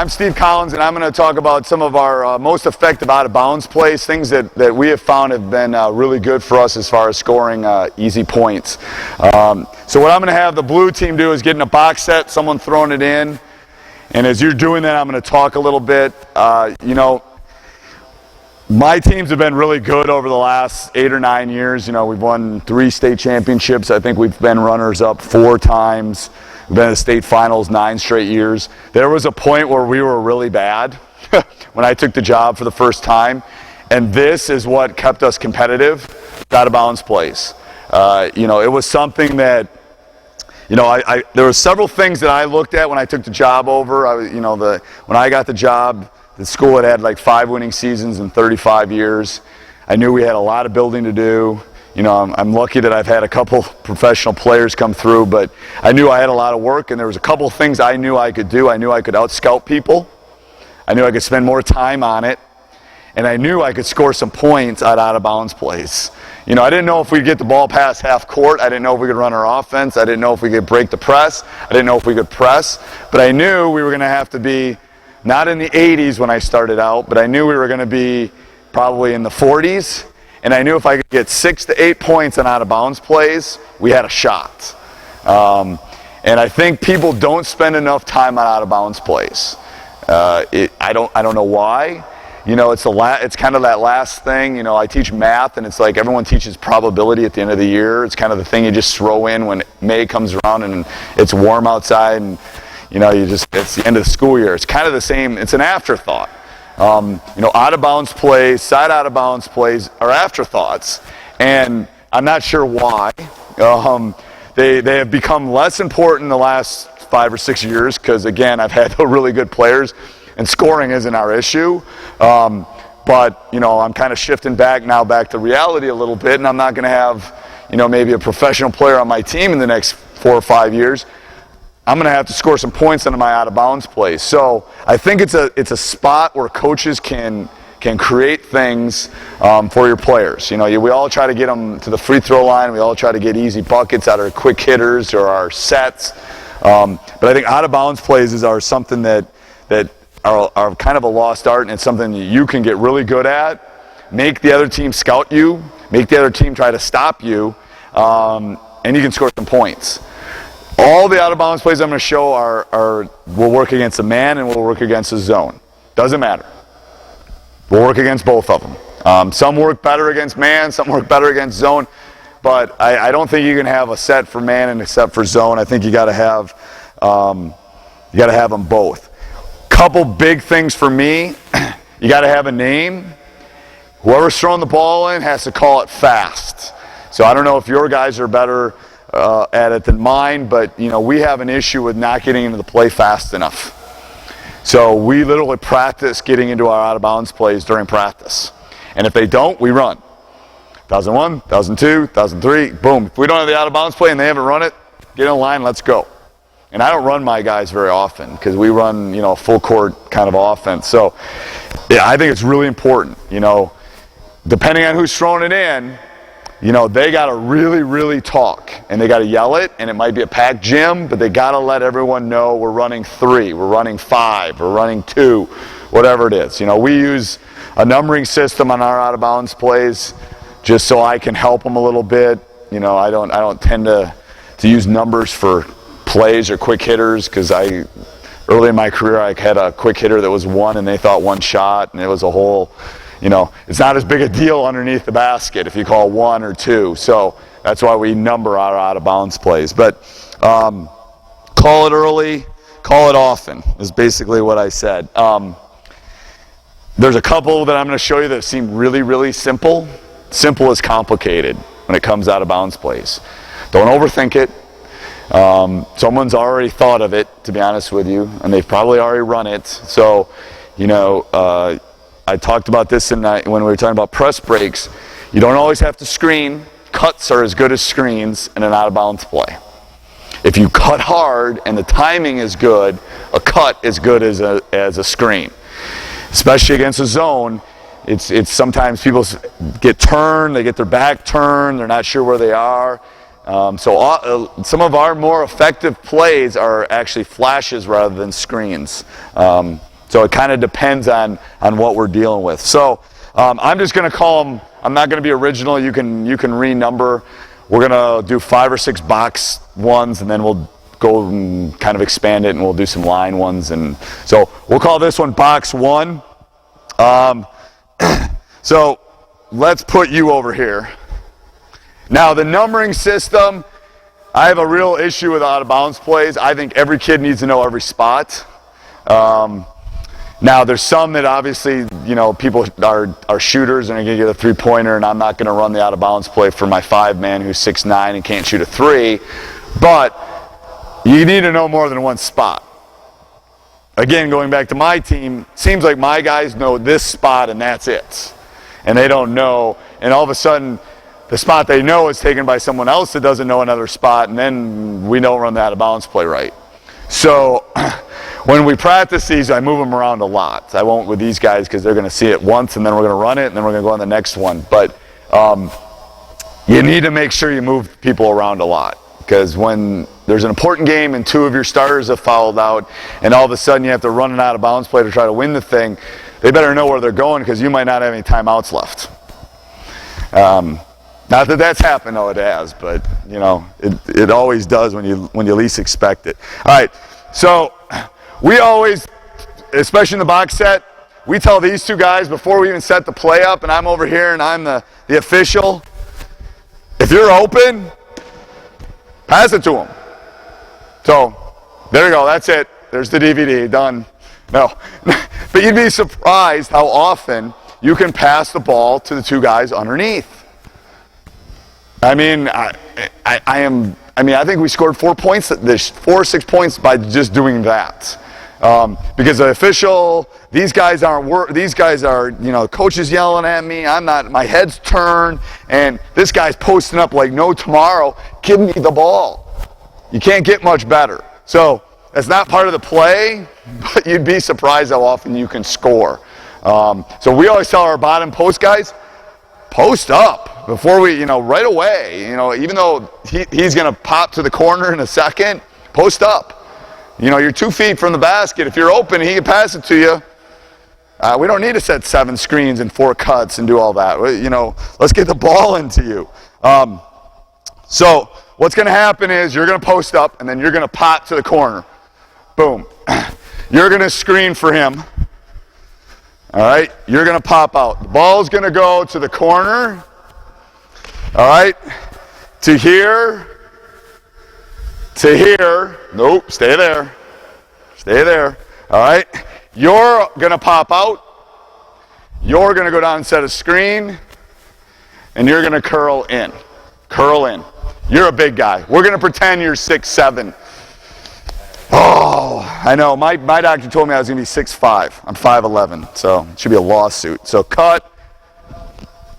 I'm Steve Collins, and I'm going to talk about some of our most effective out-of-bounds plays, things that we have found have been really good for us as far as scoring easy points. So what I'm going to have the blue team do is get in a box set, someone throwing it in, and as you're doing that, I'm going to talk a little bit. My teams have been really good over the last 8 or 9 years. We've won 3 state championships. I think we've been runners-up 4 times. We've been in the state finals 9 straight years. There was a point where we were really bad when I took the job for the first time, and this is what kept us competitive, out-of-bounds plays. It was something that, there were several things that I looked at when I took the job over. When I got the job, the school had like 5 winning seasons in 35 years. I knew we had a lot of building to do. I'm lucky that I've had a couple professional players come through, but I knew I had a lot of work, and there was a couple of things I knew I could do. I knew I could out-scout people. I knew I could spend more time on it, and I knew I could score some points out-of-bounds plays. I didn't know if we'd get the ball past half court. I didn't know if we could run our offense. I didn't know if we could break the press. I didn't know if we could press, but I knew we were going to have to be not in the 80s when I started out, but I knew we were going to be probably in the 40s. And I knew if I could get 6 to 8 points on out-of-bounds plays, we had a shot. And I think people don't spend enough time on out-of-bounds plays. I don't know why. It's kind of that last thing. I teach math, and it's like everyone teaches probability at the end of the year. It's kind of the thing you just throw in when May comes around and it's warm outside, and it's the end of the school year. It's kind of the same. It's an afterthought. Out-of-bounds plays, side out-of-bounds plays are afterthoughts, and I'm not sure why. They have become less important in the last 5 or 6 years because, again, I've had really good players, and scoring isn't our issue. But I'm kind of shifting back to reality a little bit, and I'm not going to have, maybe a professional player on my team in the next 4 or 5 years. I'm going to have to score some points on my out-of-bounds plays. So I think it's a spot where coaches can create things for your players. We all try to get them to the free throw line. We all try to get easy buckets out of our quick hitters or our sets. But I think out-of-bounds plays are something that are kind of a lost art, and it's something that you can get really good at. Make the other team scout you. Make the other team try to stop you, and you can score some points. All the out-of-bounds plays I'm going to show will work against a man and will work against a zone. Doesn't matter. We'll work against both of them. Some work better against man, some work better against zone, but I don't think you can have a set for man and a set for zone. I think you got to have them both. Couple big things for me. You got to have a name. Whoever's throwing the ball in has to call it fast. So I don't know if your guys are better at it than mine, but we have an issue with not getting into the play fast enough. So we literally practice getting into our out-of-bounds plays during practice, and if they don't, we run. 1001, 1002, 1003, boom. If we don't have the out-of-bounds play and they haven't run it, get in line, let's go. And I don't run my guys very often because we run a full court kind of offense. So yeah, I think it's really important. Depending on who's throwing it in, they got to really, really talk, and they got to yell it, and it might be a packed gym, but they got to let everyone know we're running 3, we're running 5, we're running 2, whatever it is. We use a numbering system on our out-of-bounds plays just so I can help them a little bit. I don't tend to use numbers for plays or quick hitters because early in my career I had a quick hitter that was 1 and they thought 1 shot, and it was a whole. It's not as big a deal underneath the basket if you call 1 or 2. So that's why we number our out-of-bounds plays. But call it early, call it often is basically what I said. There's a couple that I'm going to show you that seem really, really simple. Simple is complicated when it comes out-of-bounds plays. Don't overthink it. Someone's already thought of it, to be honest with you, and they've probably already run it. So, I talked about this when we were talking about press breaks. You don't always have to screen. Cuts are as good as screens in an out-of-bounds play. If you cut hard and the timing is good, a cut is good as a screen. Especially against a zone, it's sometimes people get turned, they get their back turned, they're not sure where they are. Some of our more effective plays are actually flashes rather than screens. So it kind of depends on what we're dealing with. So I'm just going to call them, I'm not going to be original. You can renumber. We're going to do 5 or 6 box ones, and then we'll go and kind of expand it, and we'll do some line ones. And so we'll call this one box 1. So let's put you over here. Now the numbering system, I have a real issue with out of bounds plays. I think every kid needs to know every spot. Now there's some that obviously, you know, people are shooters and are going to get a 3-pointer, and I'm not going to run the out of bounds play for my 5-man who's 6'9" and can't shoot a 3. But you need to know more than one spot. Again, going back to my team, seems like my guys know this spot and that's it. And they don't know, and all of a sudden the spot they know is taken by someone else that doesn't know another spot, and then we don't run the out of bounds play right. So when we practice these, I move them around a lot. I won't with these guys because they're going to see it once, and then we're going to run it, and then we're going to go on the next one. But you need to make sure you move people around a lot, because when there's an important game and 2 of your starters have fouled out, and all of a sudden you have to run an out of bounds play to try to win the thing, they better know where they're going, because you might not have any timeouts left. Not that that's happened, though it has, but you know, it always does when you least expect it. All right, so we always, especially in the box set, we tell these 2 guys before we even set the play up, and I'm over here and I'm the official, if you're open, pass it to them. So there you go, that's it. There's the DVD, done. No, but you'd be surprised how often you can pass the ball to the 2 guys underneath. I mean, I think we scored 4 points, 4 or 6 points by just doing that. Because the official, these guys are, you know, coach is yelling at me, my head's turned, and this guy's posting up like no tomorrow, give me the ball. You can't get much better. So that's not part of the play, but you'd be surprised how often you can score. So we always tell our bottom post guys, post up before we, you know, right away. You know, even though he's going to pop to the corner in a second, post up. You know, you're 2 feet from the basket. If you're open, he can pass it to you. We don't need to set 7 screens and 4 cuts and do all that. You know, let's get the ball into you. So what's going to happen is you're going to post up, and then you're going to pop to the corner. Boom. You're going to screen for him. All right, you're going to pop out. The ball's going to go to the corner. All right, to here, to here. Nope, stay there. Stay there. All right, you're going to pop out. You're going to go down and set a screen, and you're going to curl in. Curl in. You're a big guy. We're going to pretend you're 6'7". Oh, I know. My doctor told me I was going to be 6'5". I'm 5'11", so it should be a lawsuit. So cut,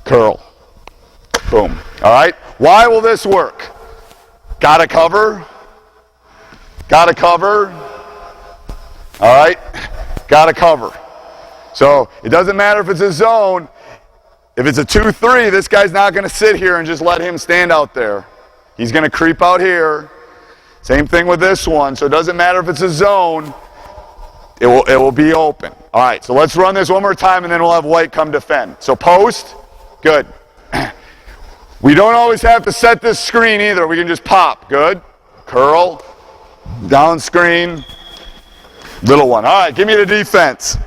curl, boom. All right? Why will this work? Got to cover. Got to cover. All right? Got to cover. So it doesn't matter if it's a zone. If it's a 2-3, this guy's not going to sit here and just let him stand out there. He's going to creep out here. Same thing with this one. So it doesn't matter if it's a zone. It will be open. All right, so let's run this one more time, and then we'll have White come defend. So post. Good. We don't always have to set this screen either. We can just pop. Good. Curl. Down screen. Little one. All right, give me the defense.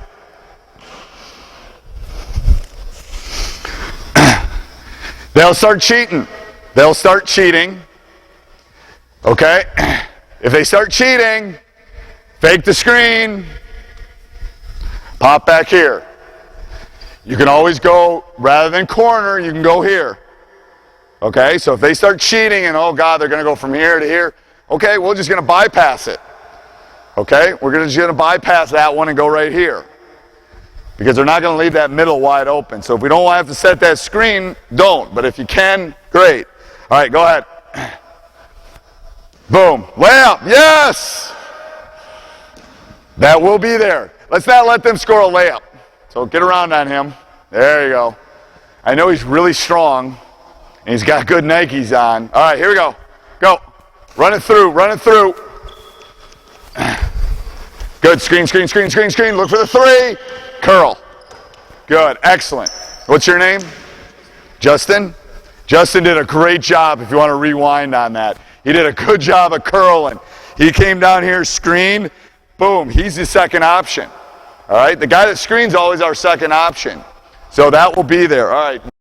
They'll start cheating. They'll start cheating. Okay? If they start cheating, fake the screen, pop back here. You can always go, rather than corner, you can go here. Okay? So if they start cheating and, oh God, they're going to go from here to here, okay, we're just going to bypass it. Okay? We're just going to bypass that one and go right here. Because they're not going to leave that middle wide open. So if we don't have to set that screen, don't. But if you can, great. All right, go ahead. Boom. Layup. Yes! That will be there. Let's not let them score a layup. So get around on him. There you go. I know he's really strong, and he's got good Nikes on. All right, here we go. Go. Run it through. Run it through. Good. Screen, screen, screen, screen, screen. Look for the 3. Curl. Good. Excellent. What's your name? Justin? Justin did a great job if you want to rewind on that. He did a good job of curling. He came down here, screen, boom, he's the second option. All right, the guy that screens always our second option. So that will be there. All right.